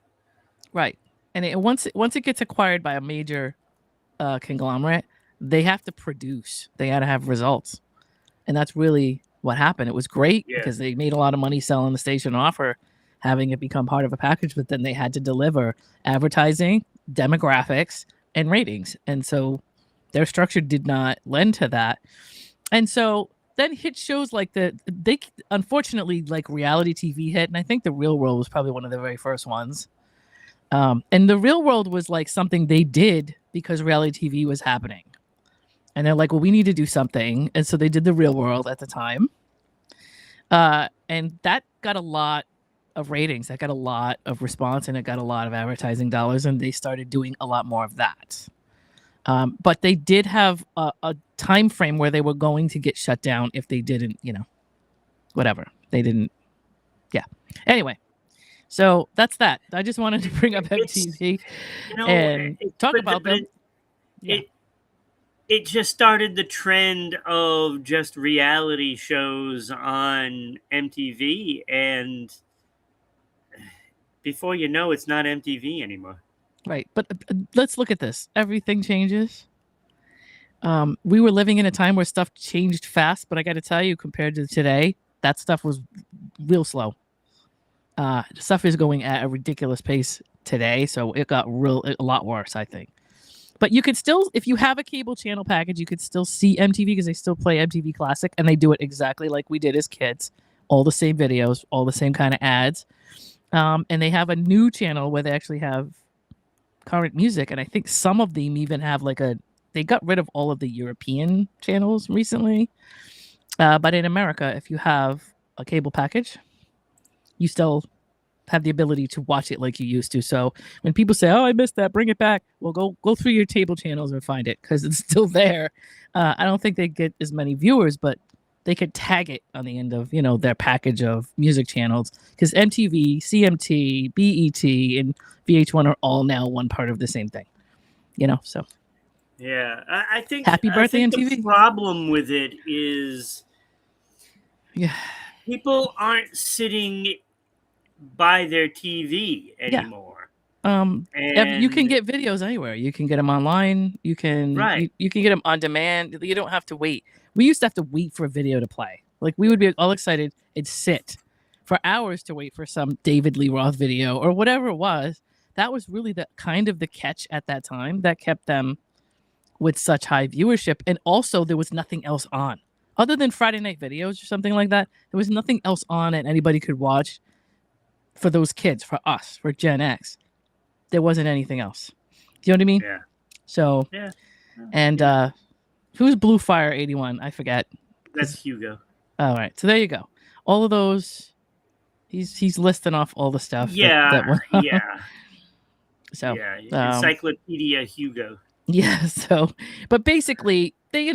Right. And once it gets acquired by a major conglomerate, they have to produce. They got to have results. And that's really what happened. It was great because they made a lot of money selling the station offer, having it become part of a package, but then they had to deliver advertising, demographics, and ratings. And so their structure did not lend to that. And so then hit shows like they unfortunately, like, reality TV hit, and I think The Real World was probably one of the very first ones. And The Real World was like something they did because reality TV was happening. And they're like, well, we need to do something. And so they did The Real World at the time. And that got a lot of ratings. That got a lot of response, and it got a lot of advertising dollars. And they started doing a lot more of that. But they did have a time frame where they were going to get shut down if they didn't, whatever. They didn't. Yeah. Anyway. So that's that. I just wanted to bring up MTV and talk about them. It just started the trend of just reality shows on MTV, and before you know, it's not MTV anymore. Right. But let's look at this. Everything changes. We were living in a time where stuff changed fast, but I got to tell you, compared to today, that stuff was real slow. Stuff is going at a ridiculous pace today, so it got a lot worse, I think. But you could still, if you have a cable channel package, you could still see MTV because they still play MTV Classic, and they do it exactly like we did as kids. All the same videos, all the same kind of ads. And they have a new channel where they actually have current music, and I think some of them even have they got rid of all of the European channels recently. But in America, if you have a cable package, you still have the ability to watch it like you used to. So when people say, oh, I missed that, bring it back, well, go through your cable channels and find it because it's still there. I don't think they get as many viewers, but they could tag it on the end of, their package of music channels, because MTV, CMT, BET, and VH1 are all now one part of the same thing, so. Yeah, I think Happy birthday, MTV. The problem with it is people aren't sitting by their TV anymore. You can get videos anywhere. You can get them online. You can you can get them on demand. You don't have to wait. We used to have to wait for a video to play. Like, we would be all excited and sit for hours to wait for some David Lee Roth video or whatever it was. That was really the catch at that time that kept them with such high viewership. And also, there was nothing else on other than Friday night videos or something like that. There was nothing else on that anybody could watch. For those kids, for us, for Gen X, there wasn't anything else. Do you know what I mean? Yeah. So, and who's Blue Fire 81? I forget. That's Hugo. All right. So there you go. All of those. He's listing off all the stuff. Yeah. So Encyclopedia Hugo. Yeah. So, but basically, they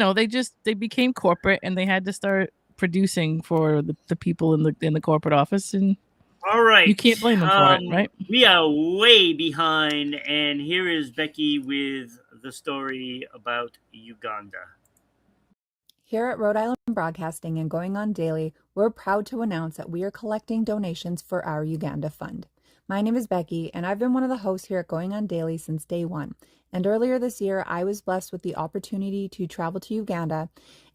became corporate, and they had to start producing for the people in the corporate office, and. All right. You can't blame them for it, right? We are way behind, and here is Becky with the story about Uganda. Here at Rhode Island Broadcasting and Going On Daily, we're proud to announce that we are collecting donations for our Uganda Fund. My name is Becky, and I've been one of the hosts here at Going On Daily since day one. And earlier this year, I was blessed with the opportunity to travel to Uganda,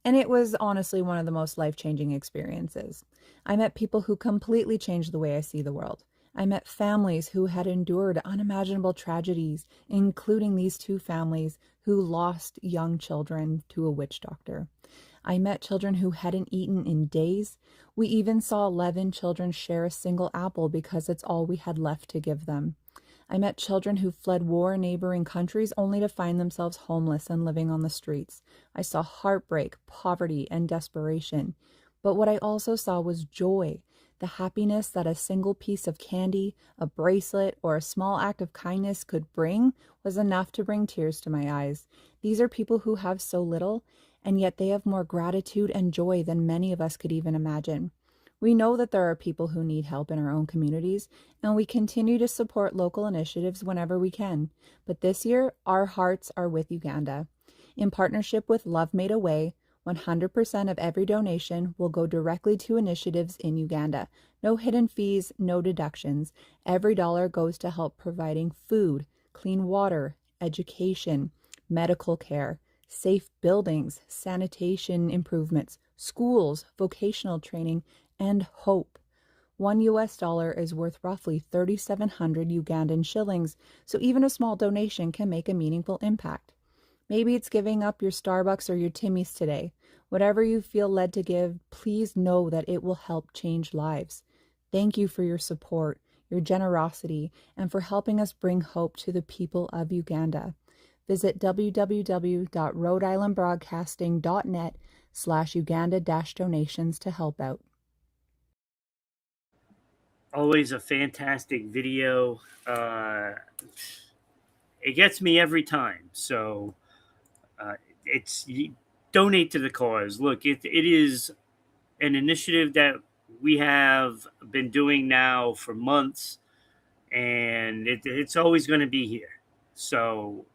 and it was honestly one of the most life-changing experiences. I met people who completely changed the way I see the world. I met families who had endured unimaginable tragedies, including these two families who lost young children to a witch doctor. I met children who hadn't eaten in days. We even saw 11 children share a single apple because it's all we had left to give them. I met children who fled war in neighboring countries only to find themselves homeless and living on the streets. I saw heartbreak, poverty, and desperation. But what I also saw was joy, the happiness that a single piece of candy, a bracelet, or a small act of kindness could bring was enough to bring tears to my eyes. These are people who have so little, and yet they have more gratitude and joy than many of us could even imagine. We know that there are people who need help in our own communities, and we continue to support local initiatives whenever we can. But this year, our hearts are with Uganda. In partnership with Love Made a Way, 100% of every donation will go directly to initiatives in Uganda. No hidden fees, no deductions. Every dollar goes to help providing food, clean water, education, medical care, safe buildings, sanitation improvements, schools, vocational training, and hope. $1 is worth roughly 3,700 Ugandan shillings, so even a small donation can make a meaningful impact. Maybe it's giving up your Starbucks or your Timmy's today. Whatever you feel led to give, please know that it will help change lives. Thank you for your support, your generosity, and for helping us bring hope to the people of Uganda. Visit www.rhodeislandbroadcasting.net/Uganda-donations to help out. Always a fantastic video. It gets me every time. So it's donate to the cause. Look, it is an initiative that we have been doing now for months, and it's always going to be here. So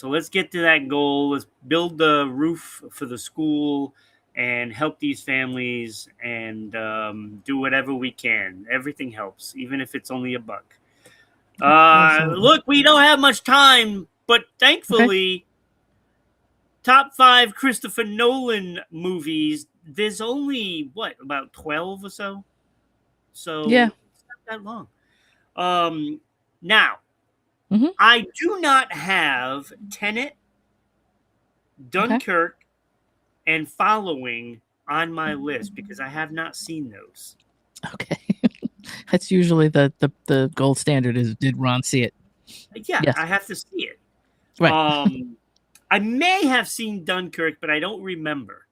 let's get to that goal. Let's build the roof for the school and help these families, and do whatever we can. Everything helps, even if it's only $1. Look, we don't have much time, but thankfully, top 5 Christopher Nolan movies. There's only about 12 or so. So Yeah. it's not that long. Now, Mhm. I do not have Tenet, Dunkirk, and Following on my list because I have not seen those. Okay. That's usually the gold standard is, did Ron see it? Yeah, Yes. I have to see it. Right. I may have seen Dunkirk, but I don't remember.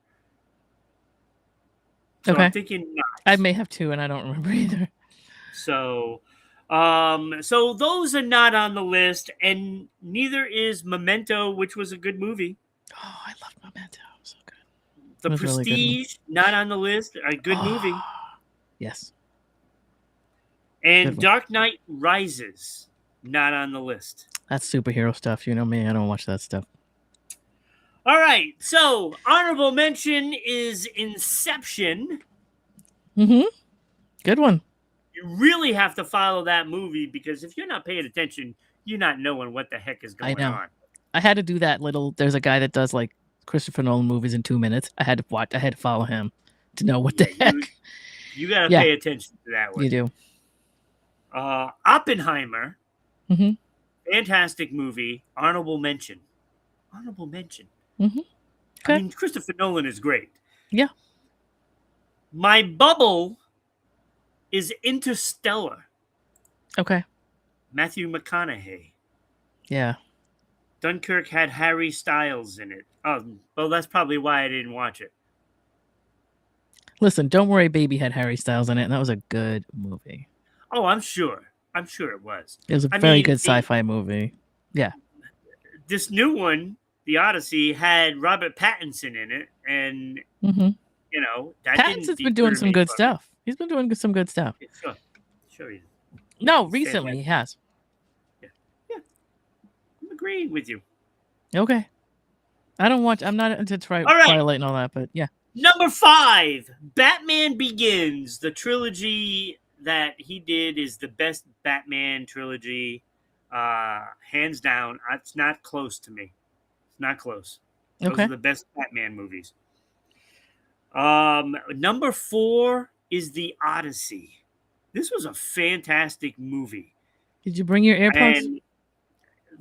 So Okay. I'm thinking not. I may have too, and I don't remember either. So those are not on the list, and neither is Memento, which was a good movie. Oh, I love Memento. So good. The It was a really good one. Prestige, not on the list. A good movie. Yes. And Good one. Dark Knight Rises, not on the list. That's superhero stuff. You know me, I don't watch that stuff. All right, so honorable mention is Inception. Mm-hmm. Good one. You really have to follow that movie because if you're not paying attention, you're not knowing what the heck is going on. I had to do that little. There's a guy that does like Christopher Nolan movies in 2 minutes. I had to follow him to know what the heck. You got to pay attention to that one. You do. Oppenheimer. Mm-hmm. Fantastic movie. Honorable mention. Mm-hmm. Okay. I mean, Christopher Nolan is great. Yeah. My bubble is Interstellar. Okay. Matthew McConaughey. Yeah. Dunkirk had Harry Styles in it. Well, that's probably why I didn't watch it. Listen, Don't Worry Baby had Harry Styles in it, and that was a good movie. Oh, I'm sure it was. It was a very good sci-fi movie. Yeah. This new one, The Odyssey, had Robert Pattinson in it, and you know, that Pattinson's been doing some good stuff. He's been doing some good stuff. Yeah, sure he is. No, recently he has. Yeah. I'm agreeing with you. Okay. I'm not into Twilight and all that, but yeah. Number 5, Batman Begins. The trilogy that he did is the best Batman trilogy, hands down. It's not close to me. It's not close. Those are the best Batman movies. Number 4 is The Odyssey. This was a fantastic movie. Did you bring your AirPods? And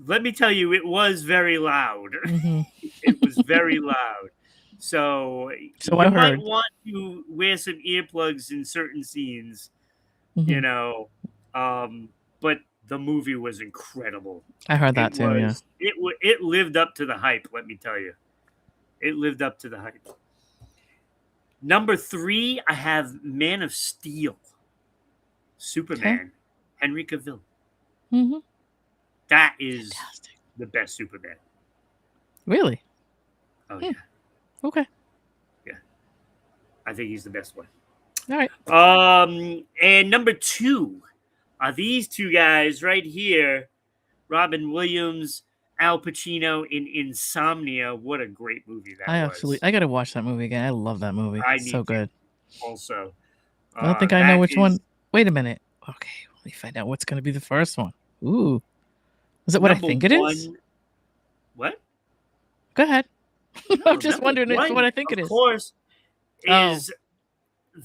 let me tell you, it was very loud. Mm-hmm. It was very loud. So you might want to wear some earplugs in certain scenes, you know. But the movie was incredible. I heard that too. Yeah, it lived up to the hype. Let me tell you, it lived up to the hype. Number 3, I have Man of Steel, Superman, Henry Cavill. Mm-hmm. That is the best Superman. Really? Oh yeah. Okay. Yeah, I think he's the best one. All right. And number 2 are these two guys right here, Robin Williams Al Pacino in Insomnia. What a great movie that was. I gotta watch that movie again. I love that movie. I It's need so to good. also. I don't think I That know which is one. Wait a minute. Okay, let me find out what's gonna be the first one. Ooh, is it what I number think it is? one. What? Go ahead. No, I'm just number wondering if it's one, what I think of it is. course, Oh. is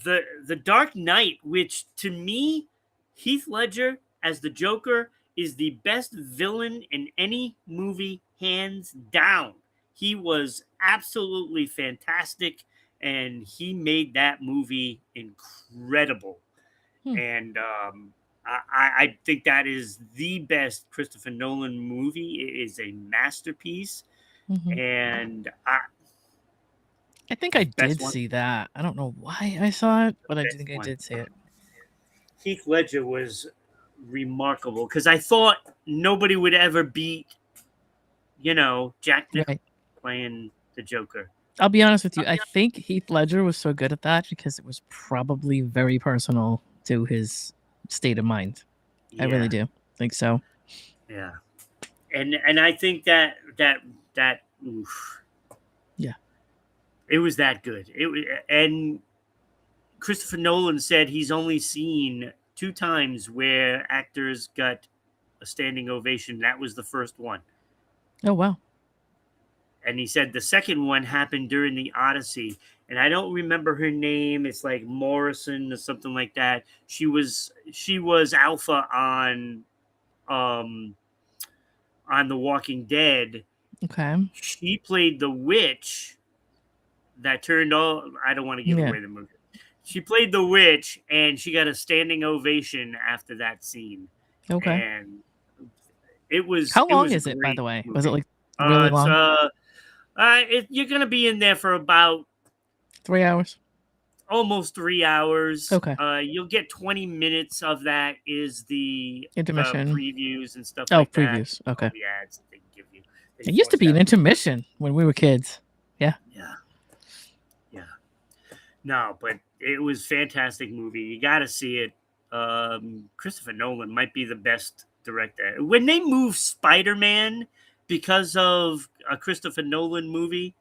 the Dark Knight, which to me, Heath Ledger as the Joker is the best villain in any movie, hands down. He was absolutely fantastic, and he made that movie incredible. Hmm. And I think that is the best Christopher Nolan movie. It is a masterpiece, Mhm. and I think I best did one, see that. I don't know why I saw it, but I best think I one. did see it. Heath Ledger was remarkable because I thought nobody would ever beat, Jack Nicholson Right. playing the Joker. I'll be honest with you. I think Heath Ledger was so good at that because it was probably very personal to his state of mind. Yeah, I really do think so. yeah, and I think that oof, Yeah. it was that good. And Christopher Nolan said he's only seen 2 times where actors got a standing ovation. That was the first one. Oh wow. And he said the second one happened during the Odyssey, and I don't remember her name. It's like Morrison or something like that. She was Alpha um on The Walking Dead. Okay. She played the witch that turned all. I don't want to give Yeah. away the movie. She played the witch, and she got a standing ovation after that scene. Okay. And it was How long a is it, by the great way? Was it movie. like really It's long? you're gonna be in there for about 3 hours? almost 3 hours. Okay. You'll get 20 minutes of that is the Intermission. previews and stuff Oh, like previews. that. Okay. The ads that they give you. It used to be an intermission when we were kids. Yeah. No, but it was fantastic movie. You got to see it. Christopher Nolan might be the best director. When they moved Spider-Man because of a Christopher Nolan movie,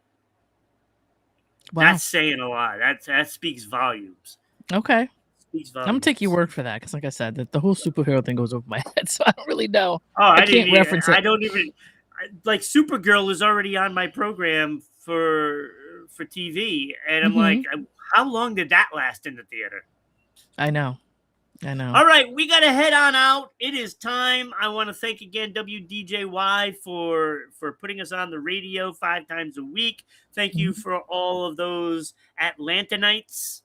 Wow. that's saying a lot. That speaks volumes. Okay. Speaks volumes. I'm gonna take your word for that because, like I said, the whole superhero thing goes over my head, so I don't really know. Oh, I can't reference it. I don't even like Supergirl is already on my program for TV, and I'm like, how long did that last in the theater? I know. All right, we got to head on out. It is time. I want to thank again WDJY for putting us on the radio 5 times a week. Thank you for all of those Atlantanites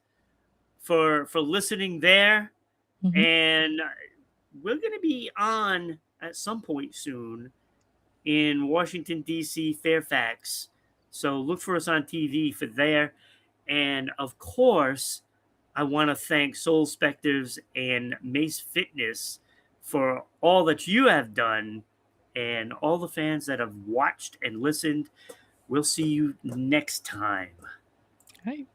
for listening there. And we're going to be on at some point soon in Washington, D.C., Fairfax. So look for us on TV for there. And of course, I want to thank Soul Specters and Mace Fitness for all that you have done and all the fans that have watched and listened. We'll see you next time. Right.